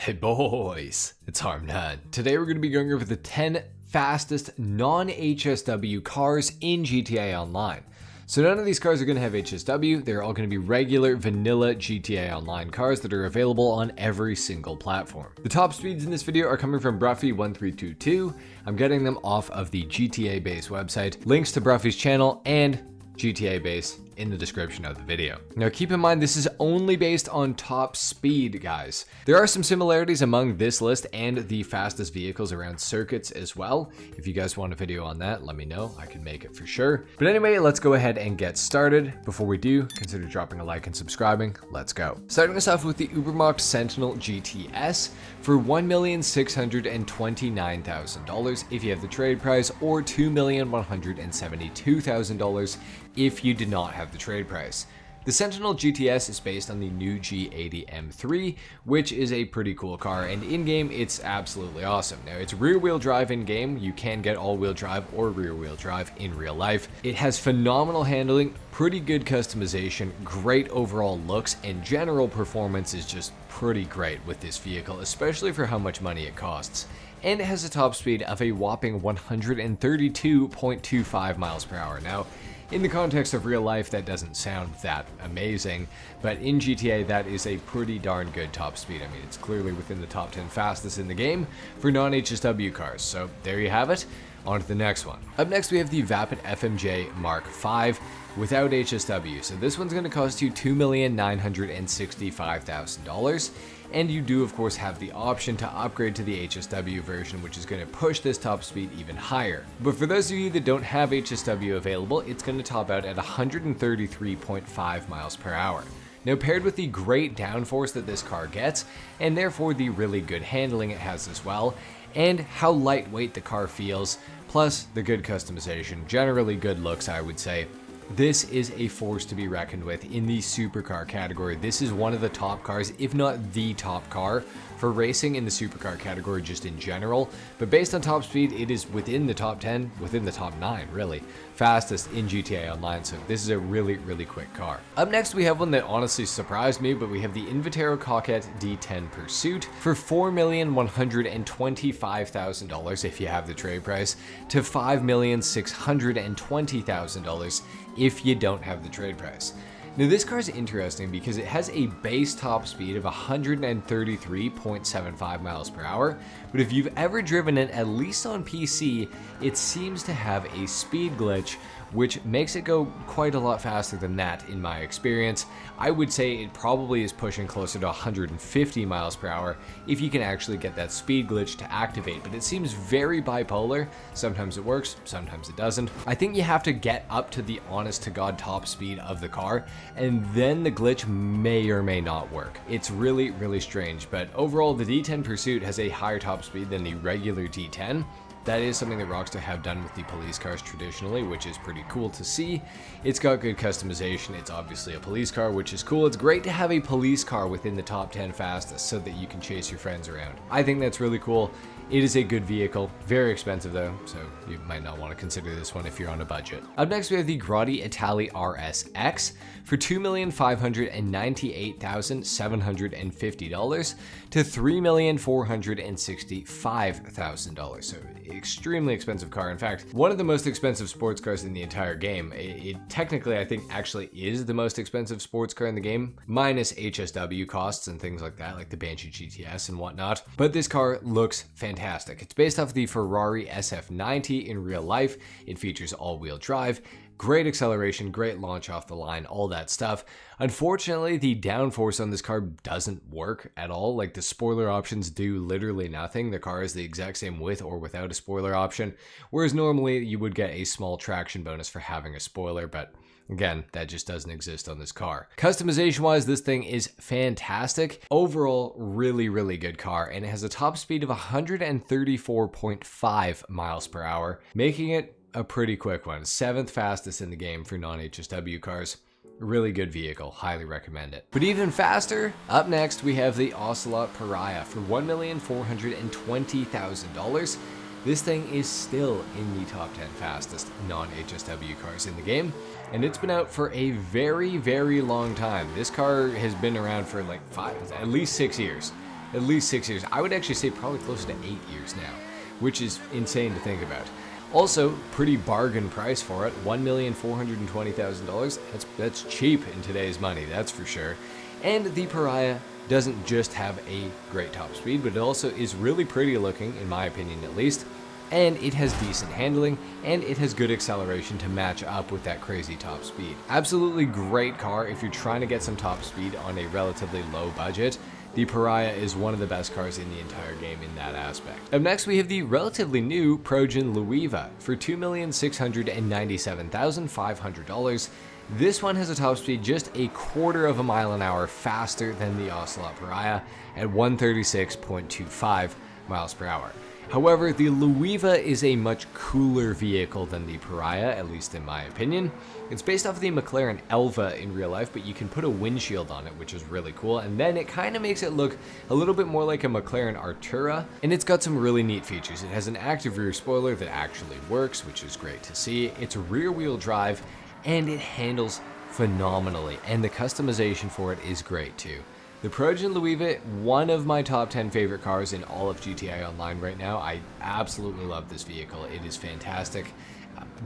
Hey boys, it's HarmNone. Today we're going to be going over the 10 fastest non-HSW cars in GTA Online. So none of these cars are going to have HSW, they're all going to be regular vanilla GTA Online cars that are available on every single platform. The top speeds in this video are coming from Bruffy1322. I'm getting them off of the GTA Base website. Links to Bruffy's channel and GTA Base in the description of the video. Now keep in mind this is only based on top speed, guys. There are some similarities among this list and the fastest vehicles around circuits as well. If you guys want a video on that, let me know. I can make it for sure. But anyway, let's go ahead and get started. Before we do, consider dropping a like and subscribing. Let's go. Starting us off with the Ubermacht Sentinel GTS for $1,629,000 if you have the trade price, or $2,172,000 if you did not have the trade price. The Sentinel GTS is based on the new G80 M3, which is a pretty cool car, and in-game it's absolutely awesome. Now it's rear-wheel drive in-game, you can get all-wheel drive or rear-wheel drive in real life. It has phenomenal handling, pretty good customization, great overall looks, and general performance is just pretty great with this vehicle, especially for how much money it costs. And it has a top speed of a whopping 132.25 miles per hour. Now, in the context of real life, that doesn't sound that amazing, but in GTA, that is a pretty darn good top speed. I mean, it's clearly within the top 10 fastest in the game for non-HSW cars. So there you have it. On to the next one. Up next, we have the Vapid FMJ Mark V without HSW. So this one's going to cost you $2,965,000. And you do, of course, have the option to upgrade to the HSW version, which is going to push this top speed even higher. But for those of you that don't have HSW available, it's going to top out at 133.5 miles per hour. Now, paired with the great downforce that this car gets, and therefore the really good handling it has as well, and how lightweight the car feels, plus the good customization, generally good looks, I would say, this is a force to be reckoned with in the supercar category. This is one of the top cars, if not the top car, for racing in the supercar category just in general. But based on top speed, it is within the top 10, within the top 9, really, fastest in GTA Online. So this is a really, really quick car. Up next, we have one that honestly surprised me, but we have the Invitero Coquette D10 Pursuit for $4,125,000 if you have the trade price, to $5,620,000 if you don't have the trade price. Now this car is interesting because it has a base top speed of 133.75 miles per hour, but if you've ever driven it, at least on PC, it seems to have a speed glitch, which makes it go quite a lot faster than that in my experience. I would say it probably is pushing closer to 150 miles per hour if you can actually get that speed glitch to activate, but it seems very bipolar. Sometimes it works, sometimes it doesn't. I think you have to get up to the honest to God top speed of the car, and then the glitch may or may not work. It's really, really strange, but overall the D10 Pursuit has a higher top speed than the regular D10. That is something that ROCKSTAR have done with the police cars traditionally, which is pretty cool to see. It's got good customization. It's obviously a police car, which is cool. It's great to have a police car within the top 10 fastest so that you can chase your friends around. I think that's really cool. It is a good vehicle, very expensive though, so you might not want to consider this one if you're on a budget. Up next, we have the Grotti Itali RSX for $2,598,750 to $3,465,000. So extremely expensive car. In fact, one of the most expensive sports cars in the entire game. It technically, I think, actually is the most expensive sports car in the game, minus HSW costs and things like that, like the Banshee GTS and whatnot. But this car looks fantastic. It's based off the Ferrari SF90 in real life. It features all-wheel drive, great acceleration, great launch off the line, all that stuff. Unfortunately, the downforce on this car doesn't work at all. Like, the spoiler options do literally nothing. The car is the exact same with or without a spoiler option, whereas normally you would get a small traction bonus for having a spoiler, but again, that just doesn't exist on this car. Customization-wise, this thing is fantastic. Overall, really, really good car, and it has a top speed of 134.5 miles per hour, making it a pretty quick one. 7th fastest in the game for non-HSW cars. Really good vehicle, highly recommend it. But even faster, up next we have the Ocelot Pariah for $1,420,000. This thing is still in the top 10 fastest non-HSW cars in the game, and it's been out for a very, very long time. This car has been around for like at least 6 years. at least 6 years. I would actually say probably closer to 8 years now, which is insane to think about. Also, pretty bargain price for it, $1,420,000. That's cheap in today's money, that's for sure. And the Pariah doesn't just have a great top speed, but it also is really pretty looking, in my opinion at least. And it has decent handling, and it has good acceleration to match up with that crazy top speed. Absolutely great car if you're trying to get some top speed on a relatively low budget. The Pariah is one of the best cars in the entire game in that aspect. Up next, we have the relatively new Progen Luiva for $2,697,500. This one has a top speed just a quarter of a mile an hour faster than the Ocelot Pariah at 136.25 miles per hour. However, the Luiva is a much cooler vehicle than the Pariah, at least in my opinion. It's based off of the McLaren Elva in real life, but you can put a windshield on it, which is really cool, and then it kind of makes it look a little bit more like a McLaren Artura, and it's got some really neat features. It has an active rear spoiler that actually works, which is great to see. It's rear-wheel drive, and it handles phenomenally, and the customization for it is great too. The Progen Luiva, one of my top 10 favorite cars in all of GTA Online right now. I absolutely love this vehicle. It is fantastic.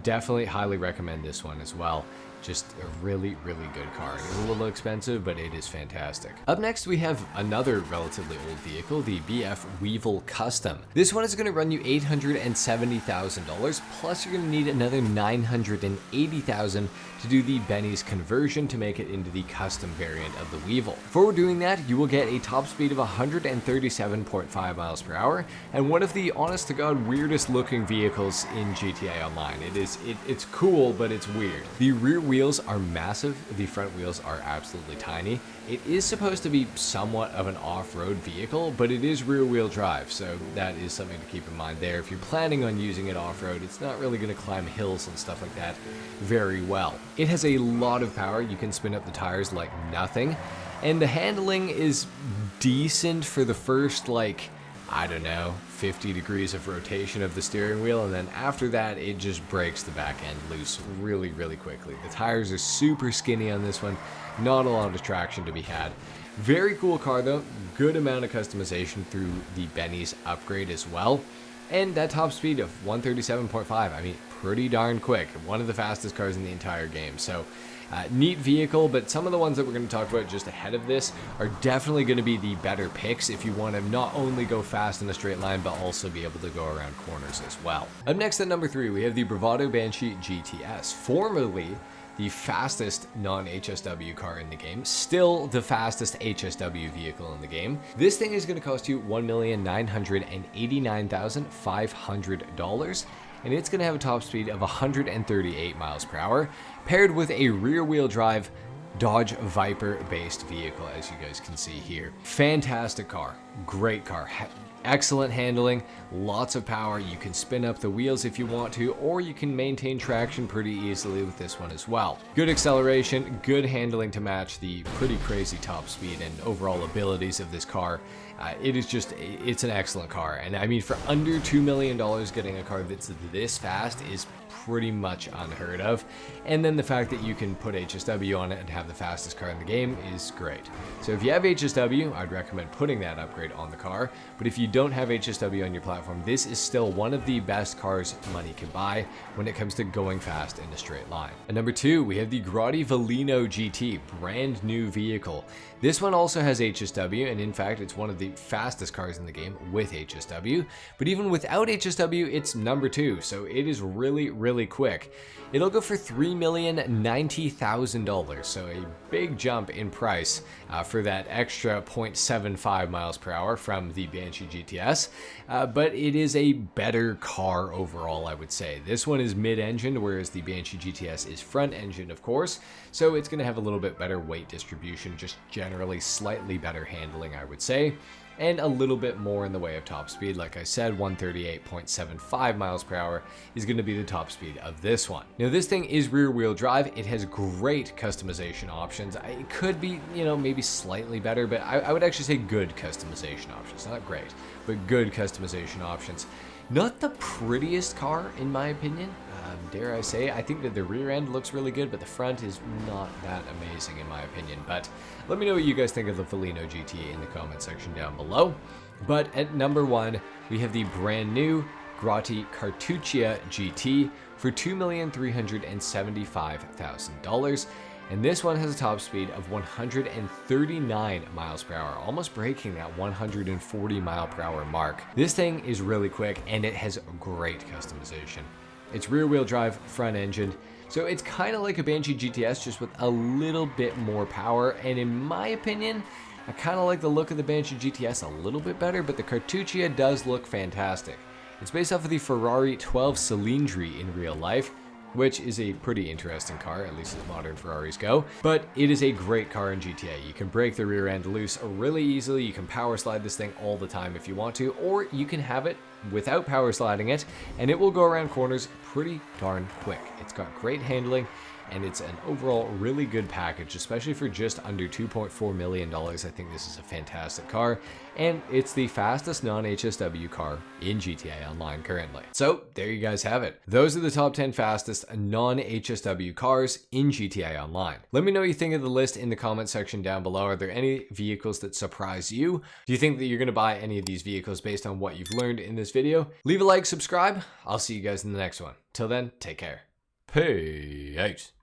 Definitely highly recommend this one as well. Just a really, really good car. It's a little expensive, but it is fantastic. Up next, we have another relatively old vehicle, the BF Weevil Custom. This one is going to run you $870,000, plus you're going to need another $980,000 to do the Benny's conversion to make it into the custom variant of the Weevil. For doing that, you will get a top speed of 137.5 miles per hour, and one of the honest to God weirdest looking vehicles in GTA Online. It's cool, but it's weird. The rear wheels are massive, the front wheels are absolutely tiny. It is supposed to be somewhat of an off-road vehicle, but it is rear-wheel drive, so that is something to keep in mind there. If you're planning on using it off-road, it's not really going to climb hills and stuff like that very well. It has a lot of power. You can spin up the tires like nothing, and the handling is decent for the first, I don't know, 50 degrees of rotation of the steering wheel, and then after that it just breaks the back end loose really, really quickly. The tires are super skinny on this one, not a lot of traction to be had. Very cool car though, good amount of customization through the Benny's upgrade as well, and that top speed of 137.5, I mean, pretty darn quick. One of the fastest cars in the entire game, so neat vehicle, but some of the ones that we're going to talk about just ahead of this are definitely going to be the better picks if you want to not only go fast in a straight line, but also be able to go around corners as well. Up next at number 3, we have the Bravado Banshee GTS, formerly the fastest non-HSW car in the game, still the fastest HSW vehicle in the game. This thing is going to cost you $1,989,500. and it's going to have a top speed of 138 miles per hour, paired with a rear-wheel drive Dodge Viper based vehicle, as you guys can see here. Fantastic car, great car, excellent handling, lots of power. You can spin up the wheels if you want to, or you can maintain traction pretty easily with this one as well. Good acceleration, good handling to match the pretty crazy top speed and overall abilities of this car. It's an excellent car, and I mean, for under $2 million getting a car that's this fast is pretty much unheard of. And then the fact that you can put HSW on it and have the fastest car in the game is great. So if you have HSW, I'd recommend putting that upgrade on the car. But if you don't have HSW on your platform, this is still one of the best cars money can buy when it comes to going fast in a straight line. At number 2, we have the Grotti Velino GT, brand new vehicle. This one also has HSW, and in fact, it's one of the fastest cars in the game with HSW. But even without HSW, it's number 2, so it is really, really quick. It'll go for $3,090,000, so a big jump in price for that extra 0.75 miles per hour from the Banshee GTS, but it is a better car overall, I would say. This one is mid-engined, whereas the Banshee GTS is front-engined, of course, so it's going to have a little bit better weight distribution, just generally slightly better handling, I would say, and a little bit more in the way of top speed. Like I said, 138.75 miles per hour is going to be the top speed of this one. Now, this thing is rear-wheel drive. It has great customization options. It could be, maybe slightly better, but I would actually say good customization options. Not great, but good customization options. Not the prettiest car, in my opinion. dare I say, I think that the rear end looks really good, but the front is not that amazing in my opinion. But let me know what you guys think of the Felino GT in the comment section down below. But at number 1, we have the brand new Grotti Cartuccia GT for $2,375,000. And this one has a top speed of 139 miles per hour, almost breaking that 140 mile per hour mark. This thing is really quick and it has great customization. It's rear wheel drive, front engined, so it's kind of like a Banshee GTS just with a little bit more power. And in my opinion, I kind of like the look of the Banshee GTS a little bit better, but the Cartuccia does look fantastic. It's based off of the Ferrari 12 Cilindri in real life, which is a pretty interesting car, at least as modern Ferraris go. But it is a great car in GTA. You can break the rear end loose really easily, you can power slide this thing all the time if you want to, or you can have it without power sliding it, and it will go around corners pretty darn quick. It's got great handling, and it's an overall really good package, especially for just under $2.4 million. I think this is a fantastic car, and it's the fastest non-HSW car in GTA Online currently. So there you guys have it. Those are the top 10 fastest non-HSW cars in GTA Online. Let me know what you think of the list in the comment section down below. Are there any vehicles that surprise you? Do you think that you're going to buy any of these vehicles based on what you've learned in this video? Leave a like, subscribe. I'll see you guys in the next one. Till then, take care. Peace.